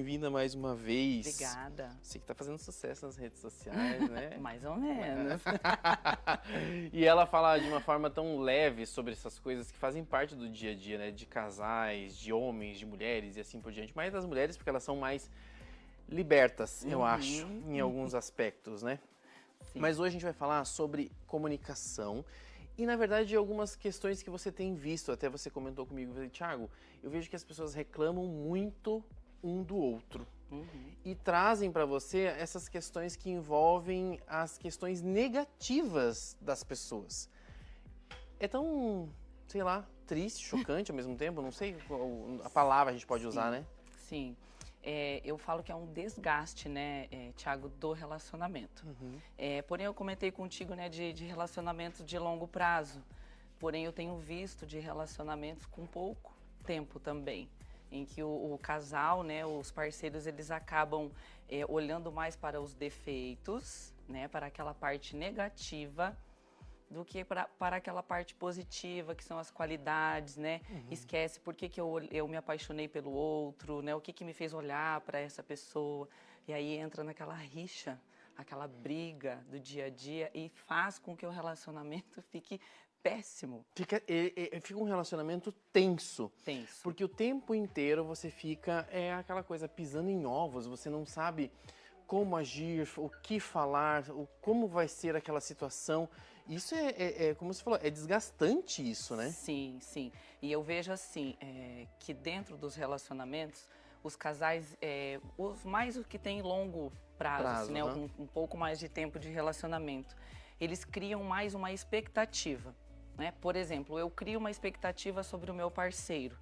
Bem-vinda mais uma vez. Obrigada. Você que tá fazendo sucesso nas redes sociais, né? Mais ou menos. E ela fala de uma forma tão leve sobre essas coisas que fazem parte do dia a dia, né? De casais, de homens, de mulheres e assim por diante. Mais das mulheres porque elas são mais libertas, eu acho, em alguns aspectos, né? Sim. Mas hoje a gente vai falar sobre comunicação e, na verdade, algumas questões que você tem visto. Até você comentou comigo, Thiago, eu vejo que as pessoas reclamam muito um do outro. E trazem para você essas questões que envolvem as questões negativas das pessoas. É tão, sei lá, triste, chocante ao mesmo tempo, não sei qual a palavra a gente pode usar, né? Sim. Eu falo que é um desgaste, né, Thiago, do relacionamento. Porém, eu comentei contigo, né, de relacionamentos de longo prazo. Porém, eu tenho visto de relacionamentos com pouco tempo também, em que o casal, né, os parceiros, eles acabam olhando mais para os defeitos, né, para aquela parte negativa, do que para aquela parte positiva, que são as qualidades, né? Esquece por que eu me apaixonei pelo outro, né? O que me fez olhar para essa pessoa. E aí entra naquela rixa, aquela briga do dia a dia e faz com que o relacionamento fique péssimo. Fica um relacionamento tenso. Tenso. Porque o tempo inteiro você fica, aquela coisa, pisando em ovos, você não sabe como agir, o que falar, como vai ser aquela situação. Isso como você falou, é desgastante isso, né? Sim, sim. E eu vejo assim, que dentro dos relacionamentos, os casais, os que têm longo prazo, assim, né, um pouco mais de tempo de relacionamento, eles criam mais uma expectativa, né? Por exemplo, eu crio uma expectativa sobre o meu parceiro,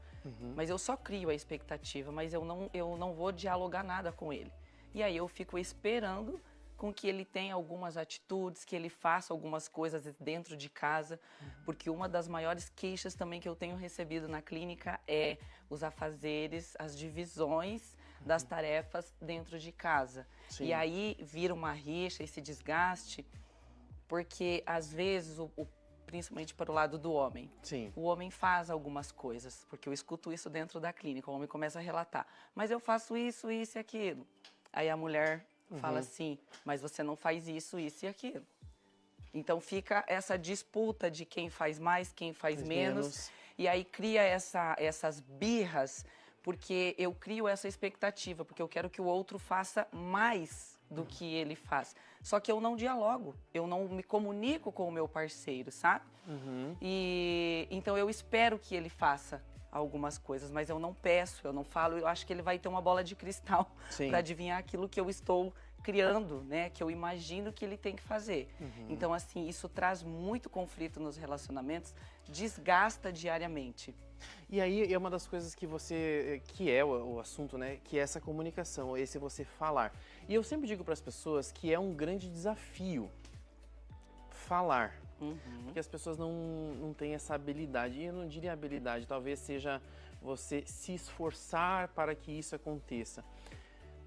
mas eu só crio a expectativa, mas eu não vou dialogar nada com ele. E aí eu fico esperando com que ele tenha algumas atitudes, que ele faça algumas coisas dentro de casa, porque uma das maiores queixas também que eu tenho recebido na clínica é os afazeres, as divisões das tarefas dentro de casa. Sim. E aí vira uma rixa, esse desgaste, porque às vezes, principalmente para o lado do homem, Sim. o homem faz algumas coisas, porque eu escuto isso dentro da clínica, o homem começa a relatar, mas eu faço isso, isso e aquilo. Aí a mulher fala assim, mas você não faz isso, isso e aquilo. Então fica essa disputa de quem faz mais, quem faz menos. E aí cria essas birras, porque eu crio essa expectativa, porque eu quero que o outro faça mais do que ele faz. Só que eu não dialogo, eu não me comunico com o meu parceiro, sabe? E então eu espero que ele faça algumas coisas, mas eu não peço, eu não falo, eu acho que ele vai ter uma bola de cristal para adivinhar aquilo que eu estou criando, né, que eu imagino que ele tem que fazer. Então, assim, isso traz muito conflito nos relacionamentos, desgasta diariamente. E aí é uma das coisas que que é o assunto, né, que é essa comunicação, esse você falar. E eu sempre digo para as pessoas que é um grande desafio falar. Porque as pessoas não têm essa habilidade. E eu não diria habilidade, talvez seja você se esforçar para que isso aconteça.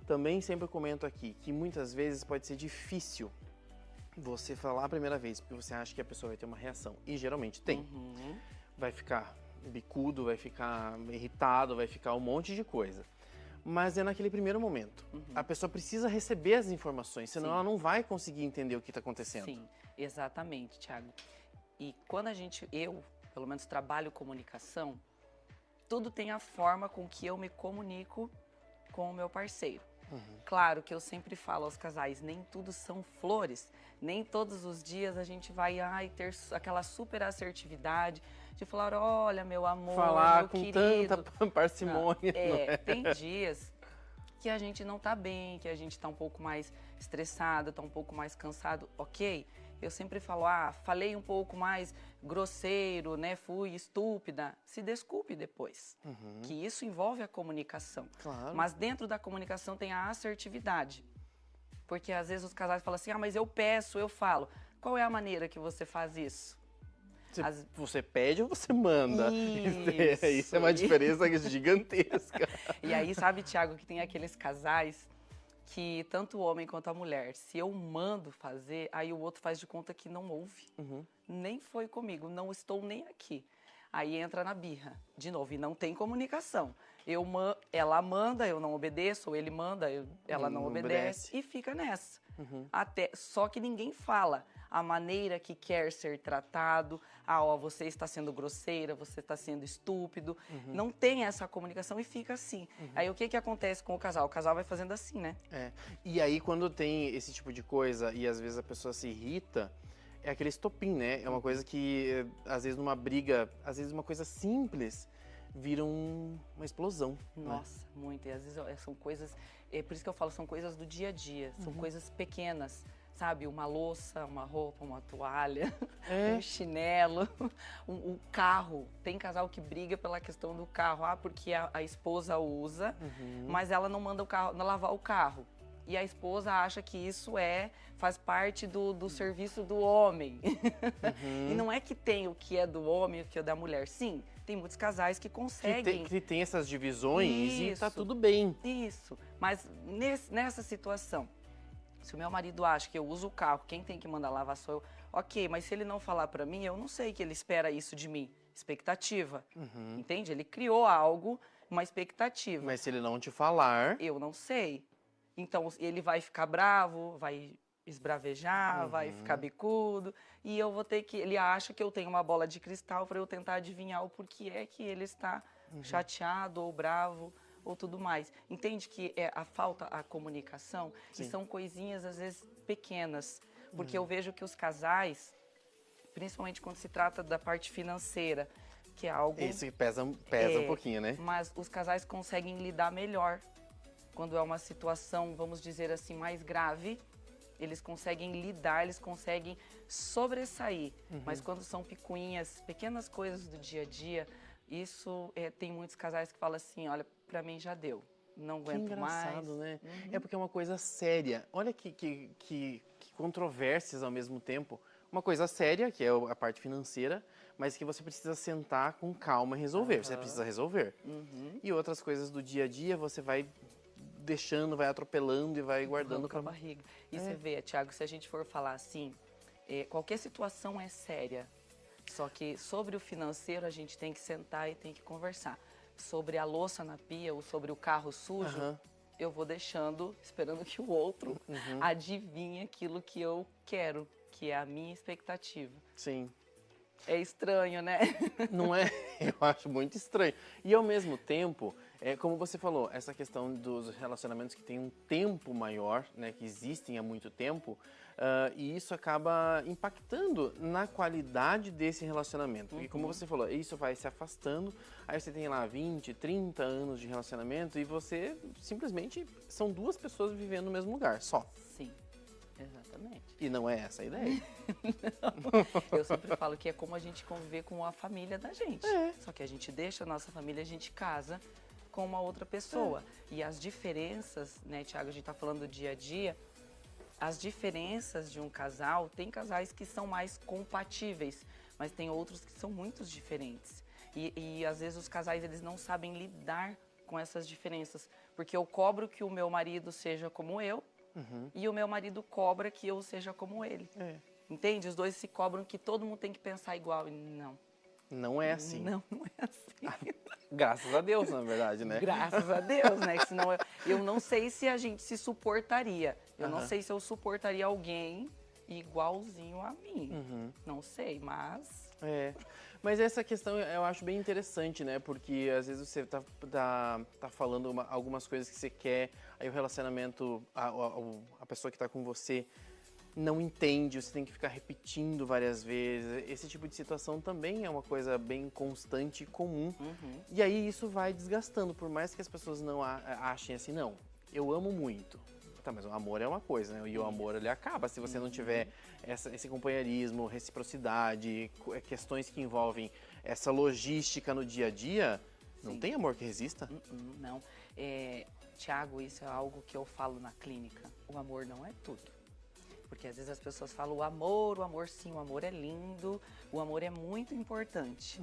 Também sempre comento aqui que muitas vezes pode ser difícil você falar a primeira vez, porque você acha que a pessoa vai ter uma reação. E geralmente tem. Vai ficar bicudo, vai ficar irritado, vai ficar um monte de coisa. Mas é naquele primeiro momento. A pessoa precisa receber as informações, senão ela não vai conseguir entender o que está acontecendo. Sim, exatamente, Thiago. E quando eu, pelo menos, trabalho comunicação, tudo tem a forma com que eu me comunico com o meu parceiro. Claro que eu sempre falo aos casais, nem tudo são flores, nem todos os dias a gente vai ter aquela super assertividade de falar, olha, meu amor, falar meu com querido. tanta parcimônia. Tem dias que a gente não tá bem, que a gente tá um pouco mais estressado, tá um pouco mais cansado, ok? Eu sempre falo, falei um pouco mais grosseiro, né? Fui estúpida. Se desculpe depois, que isso envolve a comunicação. Claro. Mas dentro da comunicação tem a assertividade. Porque às vezes os casais falam assim, mas eu peço, eu falo. Qual é a maneira que você faz isso? Você pede ou você manda? Isso é uma diferença gigantesca. E aí, sabe, Thiago, que tem aqueles casais que tanto o homem quanto a mulher, se eu mando fazer, aí o outro faz de conta que não ouve. Nem foi comigo, não estou nem aqui. Aí entra na birra, de novo, e não tem comunicação. ela manda, eu não obedeço, ou ele manda, ela não obedece, e fica nessa. Só que ninguém fala a maneira que quer ser tratado, você está sendo grosseira, você está sendo estúpido, não tem essa comunicação e fica assim. Aí o que acontece com o casal? O casal vai fazendo assim, né? E aí quando tem esse tipo de coisa e às vezes a pessoa se irrita, é aquele estopim, né? É uma coisa que às vezes numa briga, às vezes uma coisa simples vira uma explosão. Nossa, muito. E às vezes são coisas, por isso que eu falo, são coisas do dia a dia, são coisas pequenas, sabe? Uma louça, uma roupa, uma toalha, um chinelo, um carro. Tem casal que briga pela questão do carro, porque a esposa usa, mas ela não manda o carro, não lavar o carro. E a esposa acha que isso faz parte do serviço do homem. E não é que tem o que é do homem e o que é da mulher. Sim, tem muitos casais que conseguem. Que tem essas divisões Isso, e tá tudo bem. Isso. Mas nessa situação, se o meu marido acha que eu uso o carro, quem tem que mandar lavar sou eu, ok, mas se ele não falar pra mim, eu não sei que ele espera isso de mim. Expectativa. Entende? Ele criou algo, uma expectativa. Mas se ele não te falar... Eu não sei. Então, ele vai ficar bravo, vai esbravejar, vai ficar bicudo, e eu vou ter que... Ele acha que eu tenho uma bola de cristal para eu tentar adivinhar o porquê é que ele está chateado ou bravo ou tudo mais. Entende que falta a comunicação? Sim. E são coisinhas, às vezes, pequenas. Porque eu vejo que os casais, principalmente quando se trata da parte financeira, que é algo... Isso pesa um pouquinho, né? Mas os casais conseguem lidar melhor. Quando é uma situação, vamos dizer assim, mais grave, eles conseguem lidar, eles conseguem sobressair. Mas quando são picuinhas, pequenas coisas do dia a dia, isso tem muitos casais que falam assim, olha, pra mim já deu, não aguento mais. Que engraçado, né? É porque é uma coisa séria. Olha que controvérsias ao mesmo tempo. Uma coisa séria, que é a parte financeira, mas que você precisa sentar com calma e resolver. Você precisa resolver. E outras coisas do dia a dia, você vai deixando, vai atropelando e vai guardando com a barriga. E você vê, Thiago, se a gente for falar assim, qualquer situação é séria. Só que sobre o financeiro a gente tem que sentar e tem que conversar. Sobre a louça na pia ou sobre o carro sujo, eu vou deixando, esperando que o outro adivinhe aquilo que eu quero, que é a minha expectativa. Sim. É estranho, né? Não é? Eu acho muito estranho. E ao mesmo tempo, como você falou, essa questão dos relacionamentos que têm um tempo maior, né, que existem há muito tempo, e isso acaba impactando na qualidade desse relacionamento. Porque como você falou, isso vai se afastando, aí você tem lá 20, 30 anos de relacionamento e você simplesmente são duas pessoas vivendo no mesmo lugar, só. Sim, exatamente. E não é essa a ideia. Não. Eu sempre falo que é como a gente conviver com a família da gente. Só que a gente deixa a nossa família, a gente casa com uma outra pessoa. E as diferenças, né, Thiago, a gente tá falando do dia a dia, as diferenças de um casal, tem casais que são mais compatíveis, mas tem outros que são muito diferentes. E às vezes os casais, eles não sabem lidar com essas diferenças, porque eu cobro que o meu marido seja como eu, e o meu marido cobra que eu seja como ele. Entende? Os dois se cobram que todo mundo tem que pensar igual. E não. Não é assim. Não é assim. Graças a Deus, na verdade, né? Graças a Deus, né? Que senão eu não sei se a gente se suportaria. Eu não sei se eu suportaria alguém igualzinho a mim. Não sei, mas... Mas essa questão eu acho bem interessante, né? Porque às vezes você tá falando algumas coisas que você quer, aí o relacionamento, a pessoa que tá com você não entende, você tem que ficar repetindo várias vezes. Esse tipo de situação também é uma coisa bem constante e comum. E aí isso vai desgastando, por mais que as pessoas não achem assim, não, eu amo muito. Tá, mas o amor é uma coisa, né? E o amor, ele acaba se você não tiver esse companheirismo, reciprocidade, questões que envolvem essa logística no dia a dia. Não tem amor que resista? Não. Tiago, isso é algo que eu falo na clínica. O amor não é tudo. Porque às vezes as pessoas falam o amor sim, o amor é lindo, o amor é muito importante.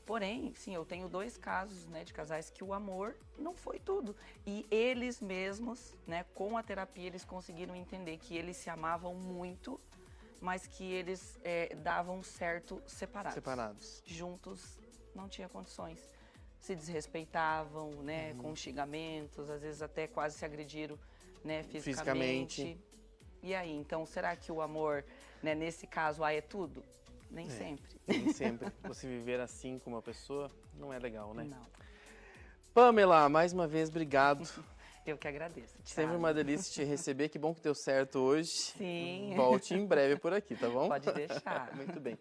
Porém, sim, eu tenho 2 casos, né, de casais que o amor não foi tudo. E eles mesmos, né, com a terapia, eles conseguiram entender que eles se amavam muito, mas que eles davam certo separados. Juntos não tinha condições. se desrespeitavam, né, com xingamentos, às vezes até quase se agrediram, né, fisicamente. E aí, então, será que o amor, né, nesse caso, é tudo? Nem sempre. Nem sempre. Você viver assim com uma pessoa não é legal, né? Não. Pamela, mais uma vez, obrigado. Eu que agradeço. Sempre uma delícia te receber. Que bom que deu certo hoje. Sim. Volte em breve por aqui, tá bom? Pode deixar. Muito bem.